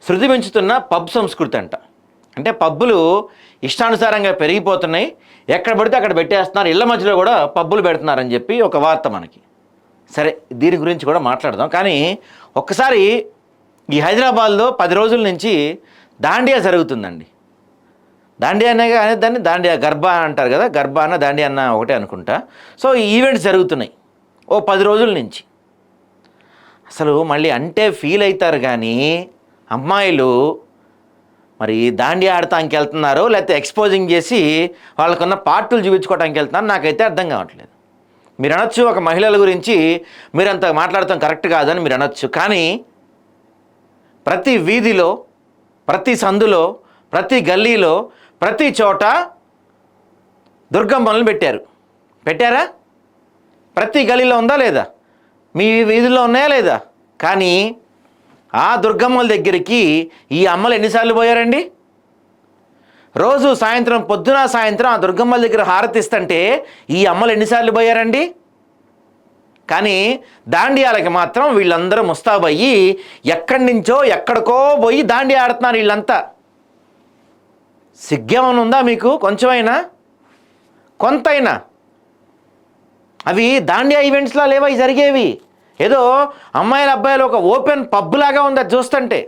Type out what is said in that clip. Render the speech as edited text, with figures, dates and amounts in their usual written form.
శృతి పెంచుతున్న పబ్ సంస్కృతి అంట. అంటే పబ్బులు ఇష్టానుసారంగా పెరిగిపోతున్నాయి, ఎక్కడ పడితే అక్కడ పెట్టేస్తున్నారు, ఇళ్ల మధ్యలో కూడా పబ్బులు పెడుతున్నారని చెప్పి ఒక వార్త మనకి. సరే, దీని గురించి కూడా మాట్లాడదాం. కానీ ఒక్కసారి ఈ హైదరాబాద్లో 10 రోజుల నుంచి దాండియా జరుగుతుందండి. దాండియా అనే కానీ దాన్ని దాండియా గర్బా అంటారు కదా, గర్బా అన్న దాండియా అన్న ఒకటే అనుకుంటా. సో ఈ ఈవెంట్స్ జరుగుతున్నాయి ఓ 10 రోజుల నుంచి. అసలు మళ్ళీ అంటే ఫీల్ అవుతారు కానీ అమ్మాయిలు మరి దాండియా ఆడటానికి వెళ్తున్నారో లేకపోతే ఎక్స్పోజింగ్ చేసి వాళ్ళకున్న పార్టులు చూపించుకోవడానికి వెళ్తున్నారు, నాకైతే అర్థం కావట్లేదు. మీరు అనొచ్చు ఒక మహిళల గురించి మీరంత మాట్లాడటం కరెక్ట్ కాదని మీరు అనొచ్చు, కానీ ప్రతి వీధిలో, ప్రతి సందులో, ప్రతి గల్లీలో, ప్రతి చోట దుర్గమ్మలను పెట్టారా? ప్రతి గల్లీలో ఉందా లేదా? మీ వీధుల్లో ఉన్నాయా లేదా? కానీ ఆ దుర్గమ్మల దగ్గరికి ఈ అమ్మలు ఎన్నిసార్లు పోయారండి? రోజు సాయంత్రం, పొద్దున సాయంత్రం ఆ దుర్గమ్మల దగ్గర హారతిస్తుంటే ఈ అమ్మలు ఎన్నిసార్లు పోయారండి? కానీ దాండియాలకి మాత్రం వీళ్ళందరూ ముస్తాబయ్యి ఎక్కడి నుంచో ఎక్కడికో పోయి దాండియా ఆడుతున్నారు వీళ్ళంతా. సిగ్గేమని ఉందా మీకు కొంచెమైనా, కొంతైనా? అవి దాండియా ఈవెంట్స్లా లేవా జరిగేవి? ఏదో అమ్మాయిల అబ్బాయిలు ఒక ఓపెన్ పబ్ లాగా ఉంది అది చూస్తుంటే.